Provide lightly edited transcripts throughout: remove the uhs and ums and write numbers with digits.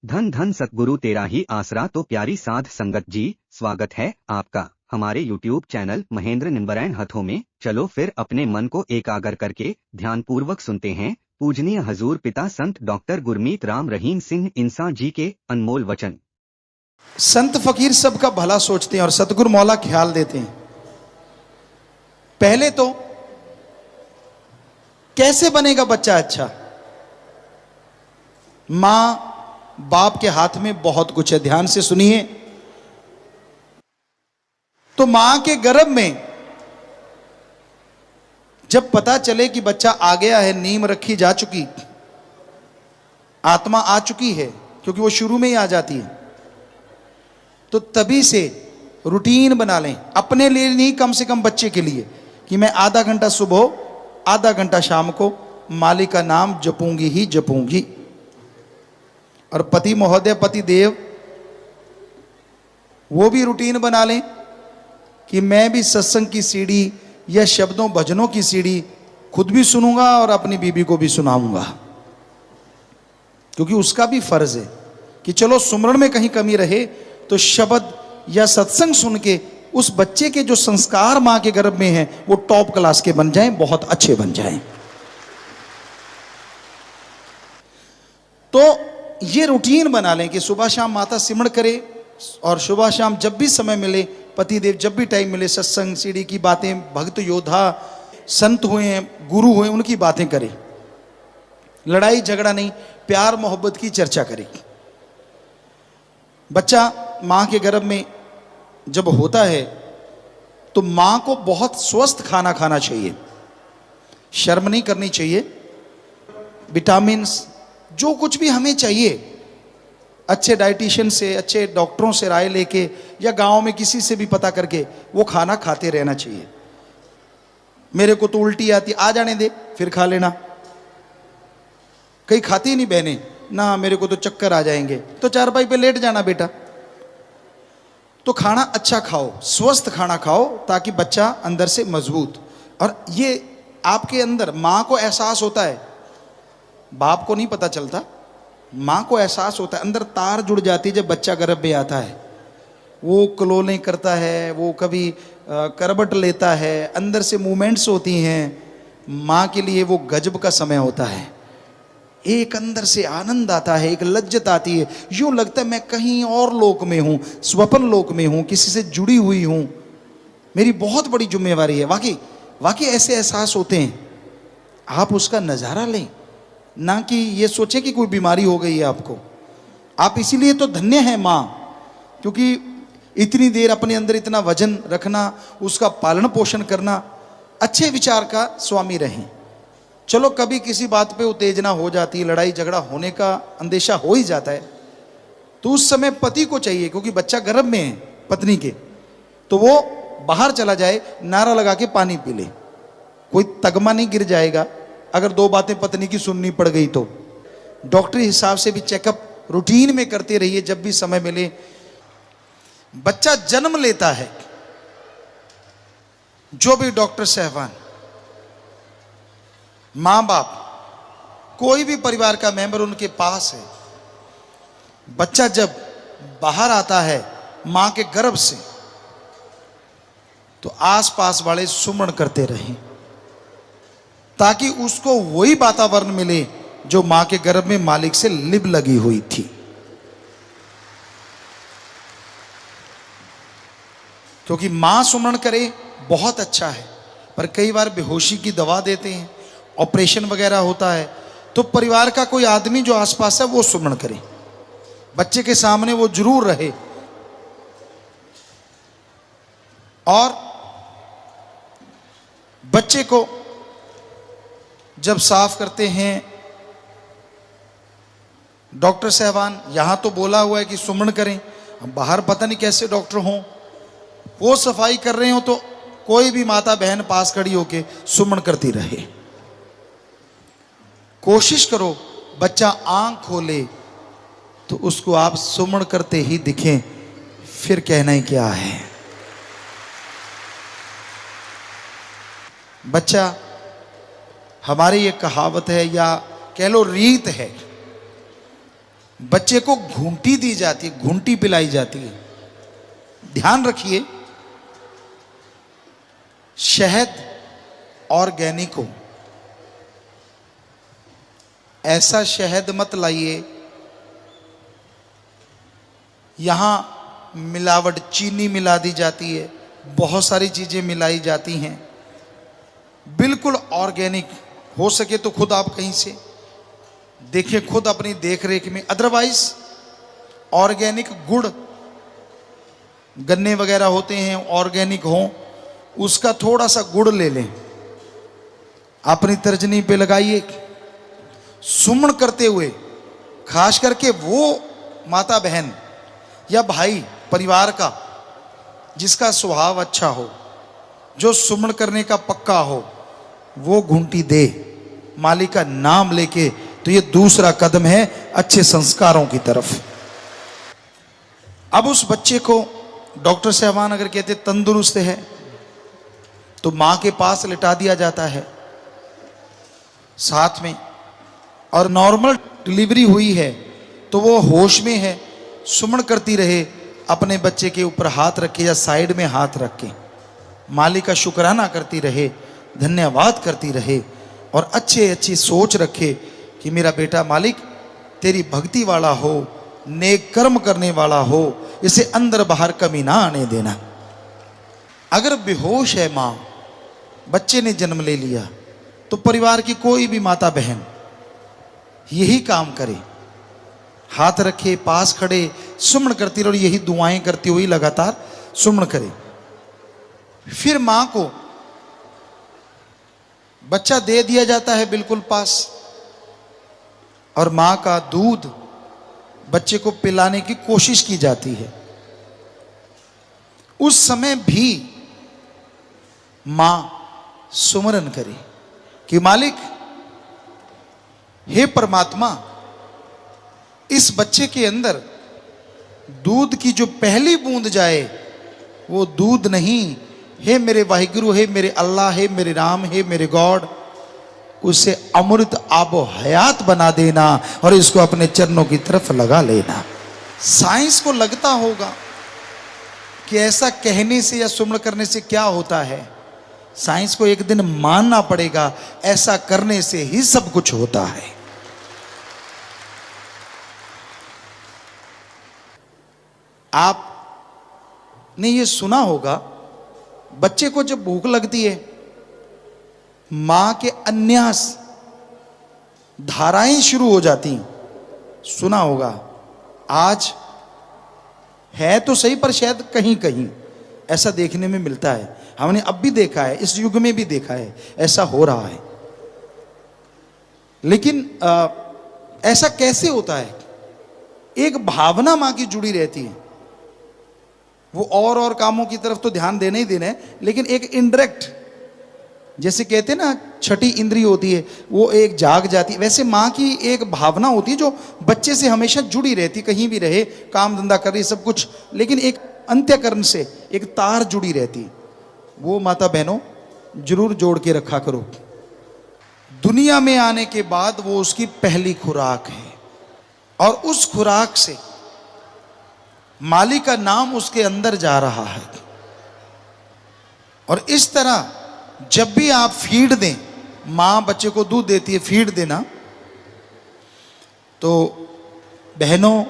धन धन सतगुरु तेरा ही आसरा। तो प्यारी साध संगत जी, स्वागत है आपका हमारे YouTube चैनल महेंद्र निम्बरैन हथों में। चलो फिर अपने मन को एकाग्र करके ध्यानपूर्वक सुनते हैं पूजनीय हजूर पिता संत डॉक्टर गुरमीत राम रहीम सिंह इंसान जी के अनमोल वचन। संत फकीर सबका भला सोचते हैं और सतगुरु मौला ख्याल देते हैं। पहले तो कैसे बनेगा बच्चा अच्छा? मां बाप के हाथ में बहुत कुछ है, ध्यान से सुनिए। तो मां के गर्भ में जब पता चले कि बच्चा आ गया है, नींव रखी जा चुकी, आत्मा आ चुकी है, क्योंकि वो शुरू में ही आ जाती है, तो तभी से रूटीन बना लें अपने लिए नहीं, कम से कम बच्चे के लिए, कि मैं आधा घंटा सुबह आधा घंटा शाम को मालिक का नाम जपूंगी ही जपूंगी। और पति महोदय, पति देव, वो भी रूटीन बना लें कि मैं भी सत्संग की सीढ़ी या शब्दों भजनों की सीढ़ी खुद भी सुनूंगा और अपनी बीबी को भी सुनाऊंगा, क्योंकि उसका भी फर्ज है कि चलो सुमरण में कहीं कमी रहे तो शब्द या सत्संग सुन के उस बच्चे के जो संस्कार मां के गर्भ में हैं वो टॉप क्लास के बन जाएं, बहुत अच्छे बन जाएं। तो ये रूटीन बना लें कि सुबह शाम माता सिमरण करे और सुबह शाम जब भी समय मिले, पति देव जब भी टाइम मिले, सत्संग सीढ़ी की बातें, भक्त योद्धा संत हुए हैं, गुरु हुए, उनकी बातें करें। लड़ाई झगड़ा नहीं, प्यार मोहब्बत की चर्चा करें। बच्चा मां के गर्भ में जब होता है तो मां को बहुत स्वस्थ खाना खाना चाहिए, शर्म नहीं करनी चाहिए। विटामिन्स जो कुछ भी हमें चाहिए, अच्छे डाइटिशियन से, अच्छे डॉक्टरों से राय लेके या गांव में किसी से भी पता करके वो खाना खाते रहना चाहिए। मेरे को तो उल्टी आती, आ जाने दे फिर खा लेना। कहीं खाती नहीं बहने ना, मेरे को तो चक्कर आ जाएंगे, तो चारपाई पे लेट जाना बेटा। तो खाना अच्छा खाओ, स्वस्थ खाना खाओ, ताकि बच्चा अंदर से मजबूत। और ये आपके अंदर मां को एहसास होता है, बाप को नहीं पता चलता, मां को एहसास होता है, अंदर तार जुड़ जाती है जब बच्चा गर्भ में आता है। वो क्लोलें करता है, वो कभी करबट लेता है, अंदर से मूवमेंट्स होती हैं। मां के लिए वो गजब का समय होता है। एक अंदर से आनंद आता है, एक लज्जत आती है, यूं लगता है मैं कहीं और लोक में हूं, स्वप्न लोक में हूं, किसी से जुड़ी हुई हूं, मेरी बहुत बड़ी जिम्मेवारी है। वाकई वाकई ऐसे एहसास होते हैं। आप उसका नजारा लें, ना कि ये सोचें कि कोई बीमारी हो गई है आपको। आप इसीलिए तो धन्य हैं मां, क्योंकि इतनी देर अपने अंदर इतना वजन रखना, उसका पालन पोषण करना, अच्छे विचार का स्वामी रहें। चलो कभी किसी बात पे उत्तेजना हो जाती है, लड़ाई झगड़ा होने का अंदेशा हो ही जाता है, तो उस समय पति को चाहिए, क्योंकि बच्चा गर्भ में है पत्नी के, तो वो बाहर चला जाए, नारा लगा के पानी पी ले, कोई तगमा नहीं गिर जाएगा। अगर दो बातें पत्नी की सुननी पड़ गई तो डॉक्टरी हिसाब से भी चेकअप रूटीन में करते रहिए जब भी समय मिले। बच्चा जन्म लेता है, जो भी डॉक्टर साहबान, मां बाप, कोई भी परिवार का मेंबर उनके पास है, बच्चा जब बाहर आता है मां के गर्भ से, तो आसपास वाले सुमरण करते रहें, ताकि उसको वही वातावरण मिले जो मां के गर्भ में मालिक से लिब लगी हुई थी। क्योंकि मां सुमरण करे बहुत अच्छा है, पर कई बार बेहोशी की दवा देते हैं, ऑपरेशन वगैरह होता है, तो परिवार का कोई आदमी जो आसपास है वो सुमरण करे, बच्चे के सामने वो जरूर रहे। और बच्चे को जब साफ करते हैं डॉक्टर साहबान, यहां तो बोला हुआ है कि सुमरण करें, बाहर पता नहीं कैसे डॉक्टर हों, वो सफाई कर रहे हो तो कोई भी माता बहन पास खड़ी होके सुमरण करती रहे। कोशिश करो बच्चा आंख खोले तो उसको आप सुमरण करते ही दिखें, फिर कहना ही क्या है। बच्चा, हमारी ये कहावत है या कह लो रीत है, बच्चे को घूंटी दी जाती है, घूंटी पिलाई जाती है। ध्यान रखिए, शहद ऑर्गेनिक हो, ऐसा शहद मत लाइए यहां मिलावट, चीनी मिला दी जाती है, बहुत सारी चीजें मिलाई जाती हैं। बिल्कुल ऑर्गेनिक हो सके तो खुद आप कहीं से देखिए, खुद अपनी देख रेख में। अदरवाइज ऑर्गेनिक गुड़, गन्ने वगैरह होते हैं ऑर्गेनिक हो, उसका थोड़ा सा गुड़ ले लें, अपनी तर्जनी पे लगाइए, सुमन करते हुए, खास करके वो माता बहन या भाई परिवार का जिसका स्वभाव अच्छा हो, जो सुमन करने का पक्का हो, वो घूंटी दे मालिक का नाम लेके। तो ये दूसरा कदम है अच्छे संस्कारों की तरफ। अब उस बच्चे को डॉक्टर साहबान अगर कहते तंदुरुस्त है तो मां के पास लिटा दिया जाता है साथ में, और नॉर्मल डिलीवरी हुई है तो वो होश में है, सुमन करती रहे, अपने बच्चे के ऊपर हाथ रखे या साइड में हाथ रख के मालिक का शुक्राना करती रहे, धन्यवाद करती रहे, और अच्छी सोच रखे कि मेरा बेटा मालिक तेरी भक्ति वाला हो, नेक कर्म करने वाला हो, इसे अंदर बाहर कमी ना आने देना। अगर बेहोश है मां, बच्चे ने जन्म ले लिया, तो परिवार की कोई भी माता बहन यही काम करे, हाथ रखे, पास खड़े, सुमन करती रहे और यही दुआएं करती हुई लगातार सुमन करे। फिर मां को बच्चा दे दिया जाता है बिल्कुल पास, और मां का दूध बच्चे को पिलाने की कोशिश की जाती है। उस समय भी मां सुमरन करे कि मालिक, हे परमात्मा, इस बच्चे के अंदर दूध की जो पहली बूंद जाए वो दूध नहीं, हे मेरे वाहिगुरु, हे मेरे अल्लाह, हे मेरे राम, हे मेरे गॉड, उसे अमृत आबो हयात बना देना और इसको अपने चरणों की तरफ लगा लेना। साइंस को लगता होगा कि ऐसा कहने से या सुमन करने से क्या होता है। साइंस को एक दिन मानना पड़ेगा, ऐसा करने से ही सब कुछ होता है। आपने ये सुना होगा, बच्चे को जब भूख लगती है, मां के अन्यास धाराएं शुरू हो जाती हैं, सुना होगा। आज है तो सही, पर शायद कहीं कहीं ऐसा देखने में मिलता है। हमने अब भी देखा है, इस युग में भी देखा है, ऐसा हो रहा है। लेकिन ऐसा कैसे होता है? एक भावना मां की जुड़ी रहती है, वो और कामों की तरफ तो ध्यान देना ही देना है, लेकिन एक इनडायरेक्ट, जैसे कहते हैं ना छठी इंद्री होती है, वो एक जाग जाती है, वैसे माँ की एक भावना होती है जो बच्चे से हमेशा जुड़ी रहती, कहीं भी रहे, काम धंधा कर रही, सब कुछ, लेकिन एक अंत्यकरण से एक तार जुड़ी रहती। वो माता बहनों जरूर जोड़ के रखा करो। दुनिया में आने के बाद वो उसकी पहली खुराक है, और उस खुराक से मालिक का नाम उसके अंदर जा रहा है। और इस तरह जब भी आप फीड दें, मां बच्चे को दूध देती है, फीड देना, तो बहनों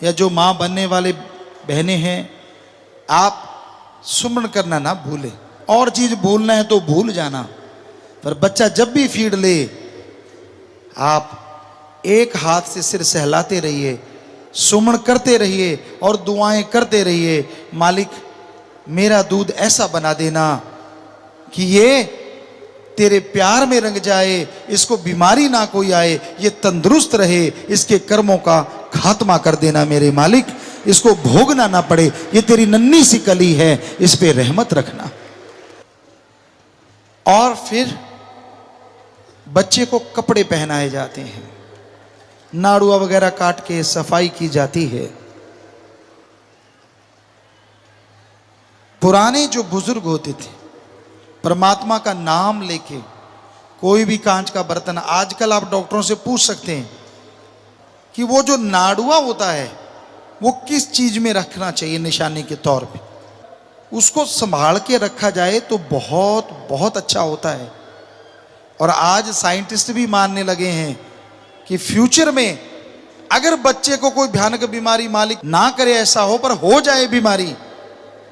या जो मां बनने वाले बहनें हैं, आप सुमन करना ना भूलें। और चीज भूलना है तो भूल जाना, पर बच्चा जब भी फीड ले, आप एक हाथ से सिर सहलाते रहिए, सुमन करते रहिए और दुआएं करते रहिए, मालिक मेरा दूध ऐसा बना देना कि ये तेरे प्यार में रंग जाए, इसको बीमारी ना कोई आए, ये तंदुरुस्त रहे, इसके कर्मों का खात्मा कर देना मेरे मालिक, इसको भोगना ना पड़े, ये तेरी नन्ही सी कली है, इस पे रहमत रखना। और फिर बच्चे को कपड़े पहनाए जाते हैं, नाड़ुआ वगैरह काट के सफाई की जाती है। पुराने जो बुजुर्ग होते थे, परमात्मा का नाम लेके कोई भी कांच का बर्तन, आजकल आप डॉक्टरों से पूछ सकते हैं कि वो जो नाड़ुआ होता है वो किस चीज में रखना चाहिए निशानी के तौर पे, उसको संभाल के रखा जाए तो बहुत बहुत अच्छा होता है। और आज साइंटिस्ट भी मानने लगे हैं कि फ्यूचर में अगर बच्चे को कोई भयानक बीमारी मालिक ना करे ऐसा हो, पर हो जाए बीमारी,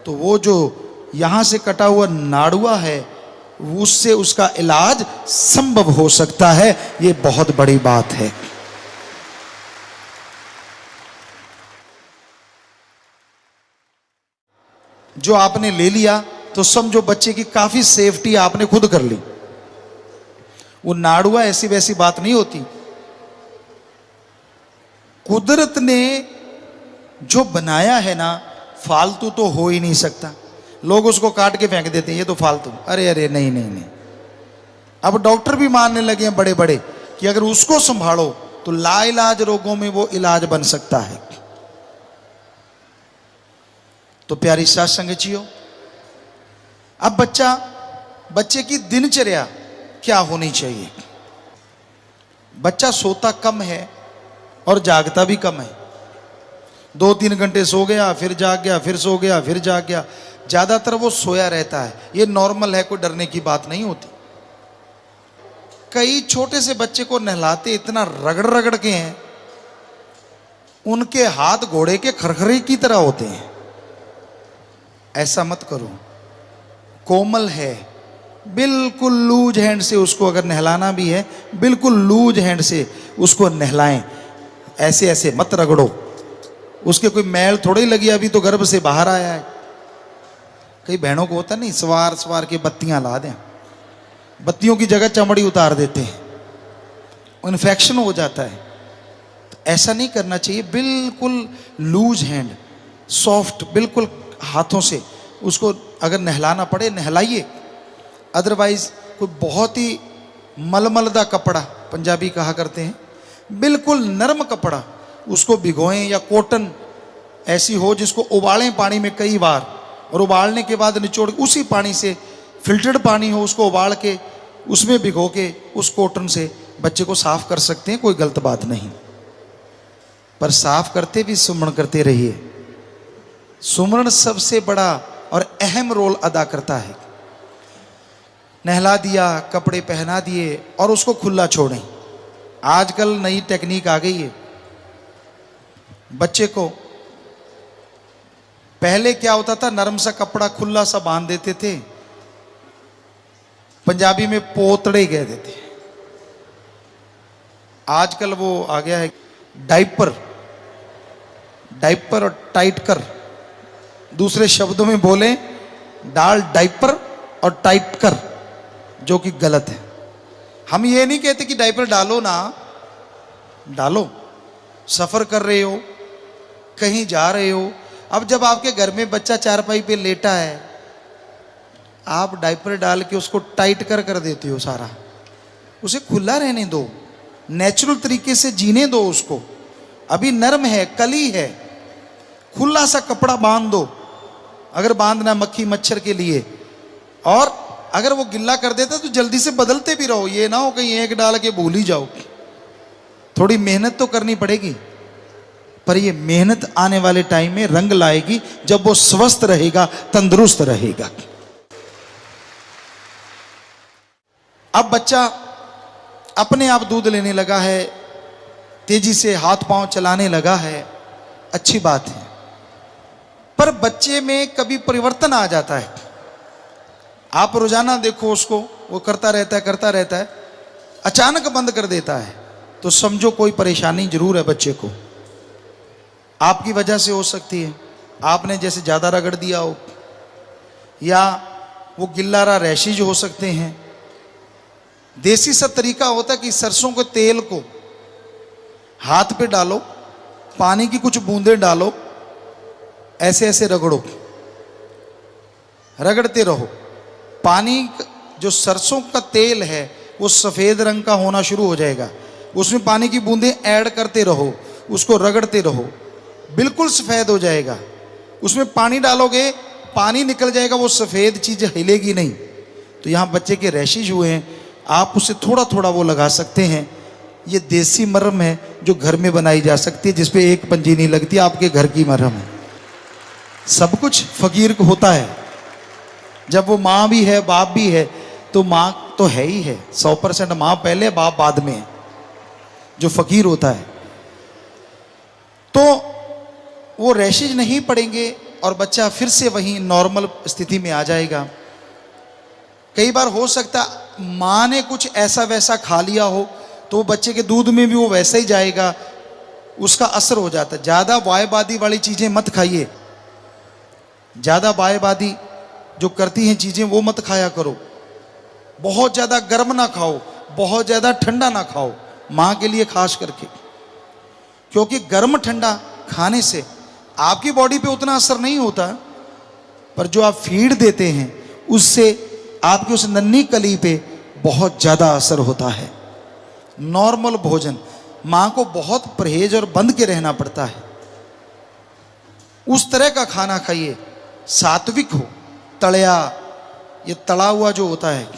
तो वो जो यहां से कटा हुआ नाड़ुआ है उससे उसका इलाज संभव हो सकता है। ये बहुत बड़ी बात है। जो आपने ले लिया तो समझो बच्चे की काफी सेफ्टी आपने खुद कर ली। वो नाड़ुआ ऐसी वैसी बात नहीं होती। कुदरत ने जो बनाया है ना, फालतू तो हो ही नहीं सकता। लोग उसको काट के फेंक देते हैं, ये तो फालतू, अरे अरे नहीं नहीं नहीं। अब डॉक्टर भी मानने लगे हैं बड़े बड़े कि अगर उसको संभालो तो लाइलाज रोगों में वो इलाज बन सकता है। तो प्यारी साथ संगतियों, अब बच्चे की दिनचर्या क्या होनी चाहिए। बच्चा सोता कम है और जागता भी कम है। 2-3 घंटे सो गया, फिर जाग गया, फिर सो गया, फिर जाग गया। ज्यादातर वो सोया रहता है। ये नॉर्मल है, कोई डरने की बात नहीं होती। कई छोटे से बच्चे को नहलाते इतना रगड़ रगड़ के हैं, उनके हाथ घोड़े के खरखरे की तरह होते हैं। ऐसा मत करो। कोमल है, बिल्कुल लूज हैंड से उसको अगर नहलाना भी है, बिल्कुल लूज हैंड से उसको नहलाएं। ऐसे ऐसे मत रगड़ो। उसके कोई मैल थोड़ी लगी, अभी तो गर्भ से बाहर आया है। कई बहनों को होता नहीं, सवार सवार के बत्तियां ला दें, बत्तियों की जगह चमड़ी उतार देते हैं, इन्फेक्शन हो जाता है। तो ऐसा नहीं करना चाहिए। बिल्कुल लूज हैंड, सॉफ्ट, बिल्कुल हाथों से उसको अगर नहलाना पड़े नहलाइए। अदरवाइज कोई बहुत ही मलमलदा कपड़ा, पंजाबी कहा करते हैं, बिल्कुल नरम कपड़ा उसको भिगोएं, या कॉटन ऐसी हो जिसको उबालें पानी में कई बार, और उबालने के बाद निचोड़ उसी पानी से, फिल्टर्ड पानी हो उसको उबाल के उसमें भिगो के उस कॉटन से बच्चे को साफ कर सकते हैं। कोई गलत बात नहीं, पर साफ करते भी सुमरण करते रहिए। सुमरण सबसे बड़ा और अहम रोल अदा करता है। नहला दिया, कपड़े पहना दिए और उसको खुला छोड़ें। आजकल नई टेक्निक आ गई है। बच्चे को पहले क्या होता था, नरम सा कपड़ा खुला सा बांध देते थे, पंजाबी में पोतड़े कहते थे। आजकल वो आ गया है डाइपर। डाइपर और टाइट कर, दूसरे शब्दों में बोले डाल डाइपर और टाइट कर, जो कि गलत है। हम ये नहीं कहते कि डाइपर डालो ना, डालो। सफर कर रहे हो, कहीं जा रहे हो, अब जब आपके घर में बच्चा चारपाई पे लेटा है, आप डाइपर डाल के उसको टाइट कर देते हो सारा। उसे खुला रहने दो, नेचुरल तरीके से जीने दो उसको। अभी नरम है, कली है, खुला सा कपड़ा बांध दो, अगर बांधना मक्खी मच्छर के लिए। और अगर वो गिल्ला कर देता तो जल्दी से बदलते भी रहो, ये ना हो कहीं एक डाल के भूल ही जाओ। थोड़ी मेहनत तो करनी पड़ेगी, पर ये मेहनत आने वाले टाइम में रंग लाएगी जब वो स्वस्थ रहेगा, तंदुरुस्त रहेगा। अब बच्चा अपने आप दूध लेने लगा है, तेजी से हाथ पांव चलाने लगा है, अच्छी बात है। पर बच्चे में कभी परिवर्तन आ जाता है। आप रोजाना देखो उसको, वो करता रहता है, अचानक बंद कर देता है, तो समझो कोई परेशानी जरूर है बच्चे को। आपकी वजह से हो सकती है, आपने जैसे ज्यादा रगड़ दिया हो, या वो गिल्लारा रैशेज हो सकते हैं। देसी सा तरीका होता है कि सरसों के तेल को हाथ पे डालो, पानी की कुछ बूंदें डालो, ऐसे ऐसे रगड़ो, रगड़ते रहो। पानी जो सरसों का तेल है वो सफेद रंग का होना शुरू हो जाएगा, उसमें पानी की बूंदें ऐड करते रहो, उसको रगड़ते रहो, बिल्कुल सफेद हो जाएगा। उसमें पानी डालोगे, पानी निकल जाएगा, वो सफेद चीज हिलेगी नहीं। तो यहाँ बच्चे के रैशेज हुए हैं, आप उसे थोड़ा थोड़ा वो लगा सकते हैं, ये देसी मरहम है जो घर में बनाई जा सकती है, जिसपे एक पंजी नहीं लगती, आपके घर की मरहम है। सब कुछ फकीर को होता है। जब वो माँ भी है बाप भी है, तो माँ तो है ही है, 100% माँ पहले बाप बाद में है, जो फकीर होता है। तो वो रैशेज नहीं पड़ेंगे और बच्चा फिर से वही नॉर्मल स्थिति में आ जाएगा। कई बार हो सकता माँ ने कुछ ऐसा वैसा खा लिया हो, तो बच्चे के दूध में भी वो वैसा ही जाएगा, उसका असर हो जाता है। ज़्यादा वायबादी वाली चीज़ें मत खाइए, ज़्यादा वायबादी जो करती हैं चीज़ें वो मत खाया करो। बहुत ज़्यादा गर्म ना खाओ, बहुत ज़्यादा ठंडा ना खाओ, माँ के लिए खास करके, क्योंकि गर्म ठंडा खाने से आपकी बॉडी पे उतना असर नहीं होता, पर जो आप फीड देते हैं उससे आपकी उस नन्ही कली पे बहुत ज़्यादा असर होता है। नॉर्मल भोजन, माँ को बहुत परहेज और बंद के रहना पड़ता है। उस तरह का खाना खाइए, सात्विक हो, तड़या, ये तला हुआ जो होता है,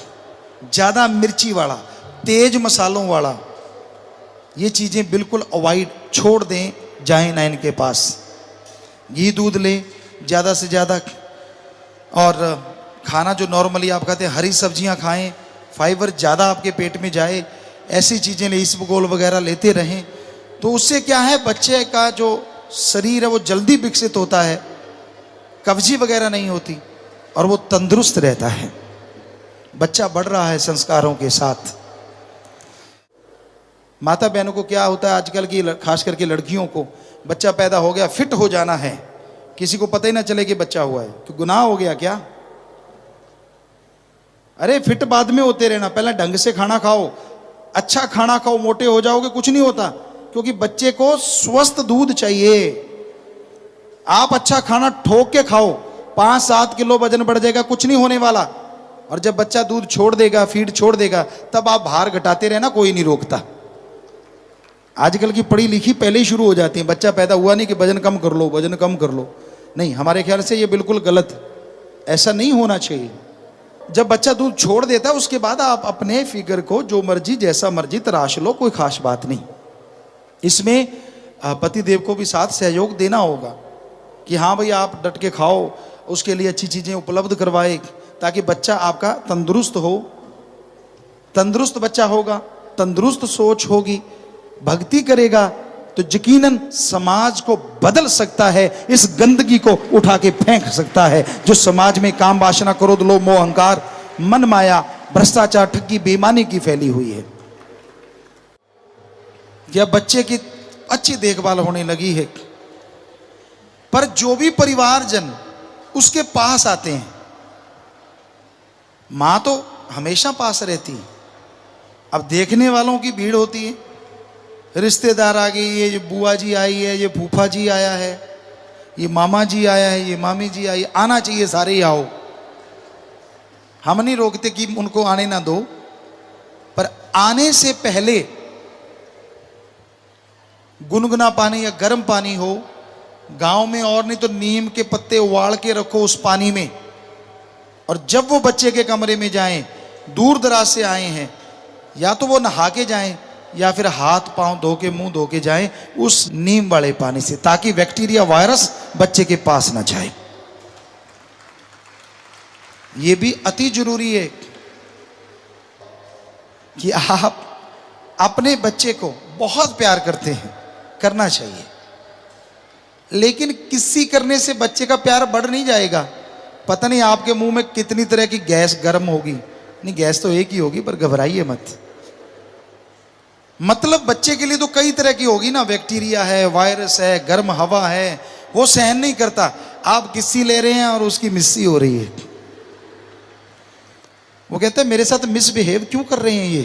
ज़्यादा मिर्ची वाला, तेज मसालों वाला, ये चीज़ें बिल्कुल अवॉइड, छोड़ दें, जाएं ना इनके पास। घी दूध लें ज़्यादा से ज़्यादा, और खाना जो नॉर्मली आप खाते हैं, हरी सब्जियां खाएं, फाइबर ज़्यादा आपके पेट में जाए, ऐसी चीज़ें लें, इसबगोल वगैरह लेते रहें। तो उससे क्या है, बच्चे का जो शरीर है वो जल्दी विकसित होता है, कब्जी वगैरह नहीं होती और वो तंदुरुस्त रहता है। बच्चा बढ़ रहा है संस्कारों के साथ। माता बहनों को क्या होता है आजकल की, खास करके लड़कियों को, बच्चा पैदा हो गया, फिट हो जाना है, किसी को पता ही ना चले कि बच्चा हुआ है, कि गुनाह हो गया क्या। अरे फिट बाद में होते रहना, पहले ढंग से खाना खाओ, अच्छा खाना खाओ, मोटे हो जाओगे, कुछ नहीं होता, क्योंकि बच्चे को स्वस्थ दूध चाहिए। आप अच्छा खाना ठोक के खाओ, 5-7 किलो वजन बढ़ जाएगा, कुछ नहीं होने वाला। और जब बच्चा दूध छोड़ देगा, फीड छोड़ देगा, तब आप भार घटाते रहना, कोई नहीं रोकता। आजकल की पढ़ी लिखी पहले ही शुरू हो जाती है, बच्चा पैदा हुआ नहीं कि वजन कम कर लो, वजन कम कर लो। नहीं, हमारे ख्याल से ये बिल्कुल गलत, ऐसा नहीं होना चाहिए। जब बच्चा दूध छोड़ देता है, उसके बाद आप अपने फिगर को जो मर्जी जैसा मर्जी तराश लो, कोई खास बात नहीं। इसमें पति देव को भी साथ सहयोग देना होगा कि हाँ भाई आप डट के खाओ, उसके लिए अच्छी चीज़ें उपलब्ध करवाए, ताकि बच्चा आपका तंदुरुस्त हो। तंदुरुस्त बच्चा होगा, तंदुरुस्त सोच होगी, भक्ति करेगा, तो यकीनन समाज को बदल सकता है, इस गंदगी को उठा के फेंक सकता है जो समाज में काम वासना, क्रोध, लोभ, मोह, अहंकार, मन माया, भ्रष्टाचार, ठगी, बेईमानी की फैली हुई है। या बच्चे की अच्छी देखभाल होने लगी है, पर जो भी परिवारजन उसके पास आते हैं, मां तो हमेशा पास रहती है, अब देखने वालों की भीड़ होती है, रिश्तेदार आ गई, ये बुआ जी आई है, ये फूफा जी आया है, ये मामा जी आया है, ये मामी जी आई, आना चाहिए, सारे ही आओ। हम नहीं रोकते कि उनको आने ना दो, पर आने से पहले गुनगुना पानी या गर्म पानी हो, गांव में और नहीं तो नीम के पत्ते उबाल के रखो उस पानी में, और जब वो बच्चे के कमरे में जाएं, दूर दराज से आए हैं, या तो वो नहा के जाएं या फिर हाथ पांव धो के, मुंह धो के जाएं उस नीम वाले पानी से, ताकि बैक्टीरिया, वायरस बच्चे के पास ना जाए। ये भी अति जरूरी है कि आप अपने बच्चे को बहुत प्यार करते हैं, करना चाहिए, लेकिन किसी करने से बच्चे का प्यार बढ़ नहीं जाएगा। पता नहीं आपके मुंह में कितनी तरह की गैस गर्म होगी, नहीं गैस तो एक ही होगी, पर घबराइए मत। मतलब बच्चे के लिए तो कई तरह की होगी ना, बैक्टीरिया है, वायरस है, गर्म हवा है, वो सहन नहीं करता। आप किस्सी ले रहे हैं और उसकी मिस्सी हो रही है, वो कहते हैं मेरे साथ मिसबिहेव क्यों कर रहे हैं ये,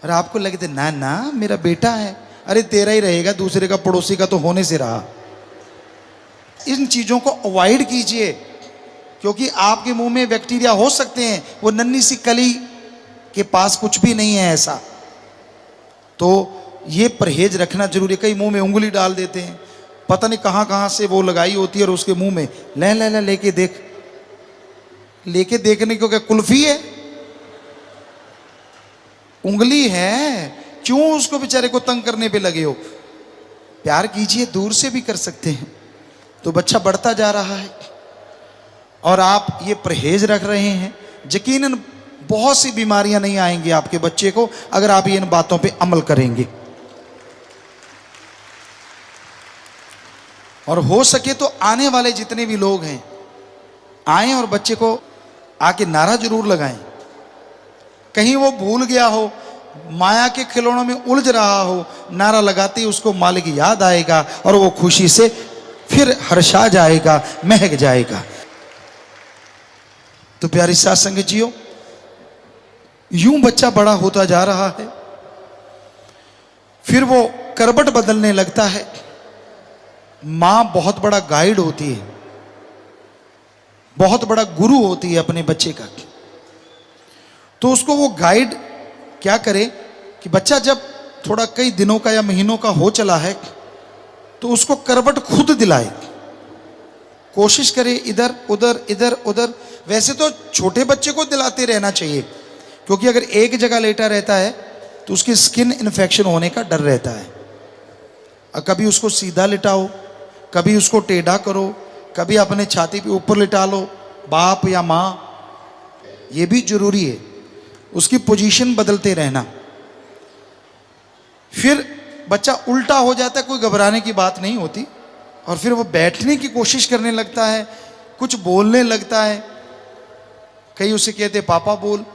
अरे आपको लगते ना ना मेरा बेटा है, अरे तेरा ही रहेगा, दूसरे का, पड़ोसी का तो होने से रहा। इन चीजों को अवॉइड कीजिए, क्योंकि आपके मुंह में बैक्टीरिया हो सकते हैं, वो नन्ही सी कली के पास कुछ भी नहीं है ऐसा, तो ये परहेज रखना जरूरी है। कई मुंह में उंगली डाल देते हैं, पता नहीं कहाँ कहाँ से वो लगाई होती है, और उसके मुंह में ले ले ले लेके देख, लेके देखने को क्या कुल्फी है, उंगली है, क्यों उसको बेचारे को तंग करने पे लगे हो? प्यार कीजिए, दूर से भी कर सकते हैं। तो बच्चा बढ़ता जा रहा है और आप ये परहेज रख रहे हैं, यकीनन बहुत सी बीमारियां नहीं आएंगी आपके बच्चे को अगर आप इन बातों पे अमल करेंगे। और हो सके तो आने वाले जितने भी लोग हैं आए और बच्चे को आके नारा जरूर लगाएं। कहीं वो भूल गया हो, माया के खिलौनों में उलझ रहा हो, नारा लगाते ही उसको मालिक याद आएगा और वो खुशी से फिर हर्षा जाएगा, महक जाएगा। तो प्यारी साथ संगत जियो, यूं बच्चा बड़ा होता जा रहा है, फिर वो करवट बदलने लगता है। मां बहुत बड़ा गाइड होती है, बहुत बड़ा गुरु होती है अपने बच्चे का। तो उसको वो गाइड क्या करे कि बच्चा जब थोड़ा कई दिनों का या महीनों का हो चला है तो उसको करवट खुद दिलाए, कोशिश करे इधर उधर इधर उधर। वैसे तो छोटे बच्चे को दिलाते रहना चाहिए, क्योंकि अगर एक जगह लेटा रहता है तो उसकी स्किन इन्फेक्शन होने का डर रहता है। कभी उसको सीधा लिटाओ, कभी उसको टेढ़ा करो, कभी अपने छाती पे ऊपर लिटा लो, बाप या माँ, ये भी जरूरी है, उसकी पोजीशन बदलते रहना। फिर बच्चा उल्टा हो जाता है, कोई घबराने की बात नहीं होती, और फिर वो बैठने की कोशिश करने लगता है, कुछ बोलने लगता है। कई उसे कहते पापा बोल,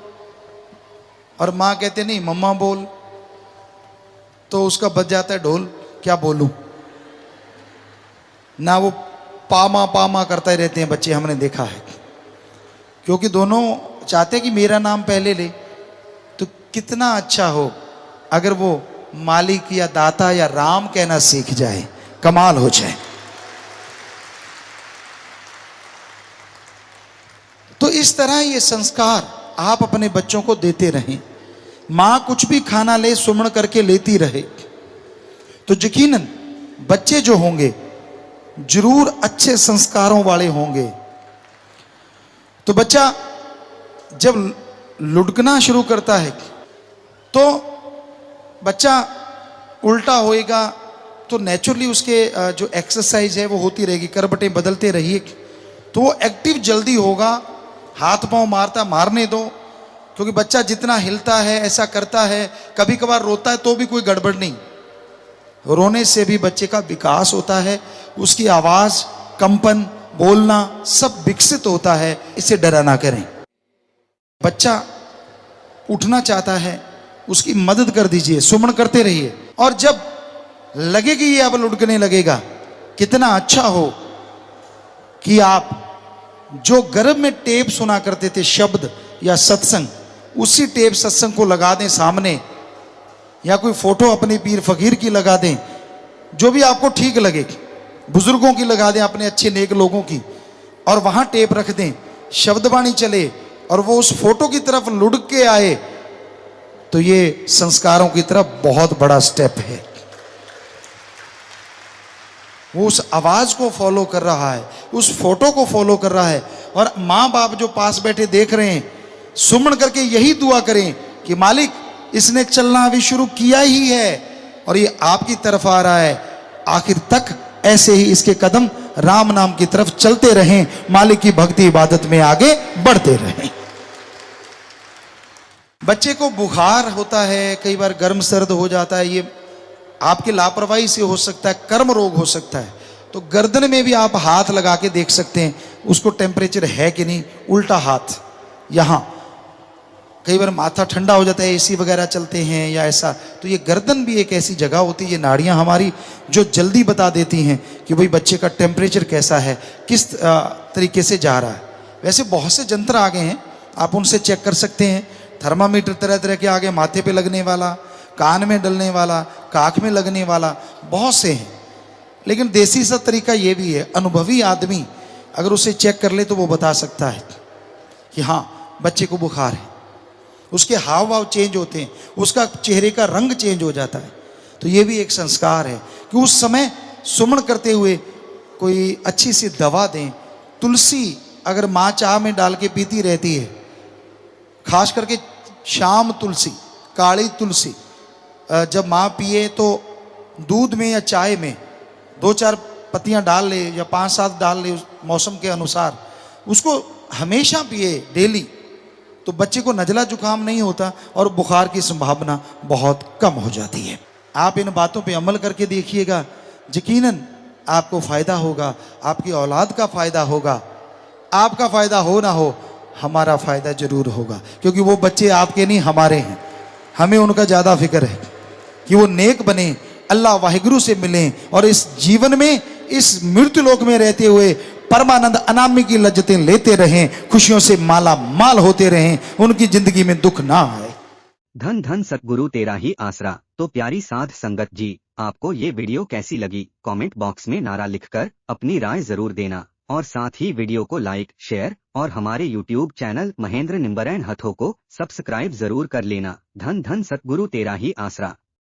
और माँ कहते नहीं मम्मा बोल। तो उसका बज जाता है ढोल, क्या बोलूं ना। वो पामा करता ही रहते हैं बच्चे, हमने देखा है, क्योंकि दोनों चाहते कि मेरा नाम पहले ले। तो कितना अच्छा हो अगर वो मालिक या दाता या राम कहना सीख जाए, कमाल हो जाए। तो इस तरह ये संस्कार आप अपने बच्चों को देते रहें। मां कुछ भी खाना ले, सुमण करके लेती रहे, तो यकीनन बच्चे जो होंगे जरूर अच्छे संस्कारों वाले होंगे। तो बच्चा जब लुढ़कना शुरू करता है तो बच्चा उल्टा होएगा, तो नेचुरली उसके जो एक्सरसाइज है वो होती रहेगी, करवटें बदलते रहिए तो वो एक्टिव जल्दी होगा। हाथ पांव मारता मारने दो, क्योंकि बच्चा जितना हिलता है ऐसा करता है, कभी कभार रोता है तो भी कोई गड़बड़ नहीं, रोने से भी बच्चे का विकास होता है, उसकी आवाज, कंपन, बोलना सब विकसित होता है। इसे डरा ना करें। बच्चा उठना चाहता है, उसकी मदद कर दीजिए, सुमन करते रहिए। और जब लगे कि ये अब लुढ़कने लगेगा, कितना अच्छा हो कि आप जो गर्भ में टेप सुना करते थे, शब्द या सत्संग, उसी टेप सत्संग को लगा दें सामने, या कोई फोटो अपने पीर फकीर की लगा दें, जो भी आपको ठीक लगे, बुजुर्गों की लगा दें, अपने अच्छे नेक लोगों की, और वहां टेप रख दें, शब्दवाणी चले और वो उस फोटो की तरफ लुढ़क के आए, तो ये संस्कारों की तरफ बहुत बड़ा स्टेप है। वो उस आवाज को फॉलो कर रहा है, उस फोटो को फॉलो कर रहा है, और माँ बाप जो पास बैठे देख रहे हैं, सुमन करके यही दुआ करें कि मालिक इसने चलना अभी शुरू किया ही है और ये आपकी तरफ आ रहा है, आखिर तक ऐसे ही इसके कदम राम नाम की तरफ चलते रहें, मालिक की भक्ति इबादत में आगे बढ़ते रहें। बच्चे को बुखार होता है, कई बार गर्म सर्द हो जाता है, ये आपकी लापरवाही से हो सकता है, कर्म रोग हो सकता है। तो गर्दन में भी आप हाथ लगा के देख सकते हैं उसको टेम्परेचर है कि नहीं, उल्टा हाथ यहाँ। कई बार माथा ठंडा हो जाता है, एसी वगैरह चलते हैं या ऐसा, तो ये गर्दन भी एक ऐसी जगह होती है, ये नाड़ियाँ हमारी जो जल्दी बता देती हैं कि भाई बच्चे का टेम्परेचर कैसा है, किस तरीके से जा रहा है। वैसे बहुत से यंत्र आ गए हैं, आप उनसे चेक कर सकते हैं। थर्मामीटर तरह तरह के आगे, माथे पे लगने वाला, कान में डलने वाला, काख में लगने वाला, बहुत से हैं। लेकिन देसी सा तरीका ये भी है, अनुभवी आदमी अगर उसे चेक कर ले तो वो बता सकता है कि हाँ बच्चे को बुखार है। उसके हाव भाव चेंज होते हैं, उसका चेहरे का रंग चेंज हो जाता है। तो ये भी एक संस्कार है कि उस समय सुमन करते हुए कोई अच्छी सी दवा दें। तुलसी अगर माँ चाह में डाल के पीती रहती है, खास करके शाम तुलसी, काली तुलसी, जब माँ पिए तो दूध में या चाय में 2-4 पत्तियां डाल ले या 5-7 डाल ले उस मौसम के अनुसार, उसको हमेशा पिए डेली, तो बच्चे को नजला जुकाम नहीं होता और बुखार की संभावना बहुत कम हो जाती है। आप इन बातों पे अमल करके देखिएगा, यकीनन आपको फायदा होगा, आपकी औलाद का फायदा होगा। आपका फायदा हो ना हो, हमारा फायदा जरूर होगा, क्योंकि वो बच्चे आपके नहीं हमारे हैं। हमें उनका ज्यादा फिक्र है कि वो नेक बने, अल्लाह वाहिगुरु से मिलें और इस जीवन में, इस मृत्यु लोक में रहते हुए परमानंद अनामी की लज्जतें लेते रहें, खुशियों से माला माल होते रहें, उनकी जिंदगी में दुख ना आए। धन धन सतगुरु तेरा ही आसरा। तो प्यारी साध संगत जी, आपको ये वीडियो कैसी लगी? कमेंट बॉक्स में नारा लिखकर अपनी राय जरूर देना और साथ ही वीडियो को लाइक, शेयर और हमारे YouTube चैनल महेंद्र निंबरैन हथो को सब्सक्राइब जरूर कर लेना। धन धन सतगुरु तेरा ही आसरा।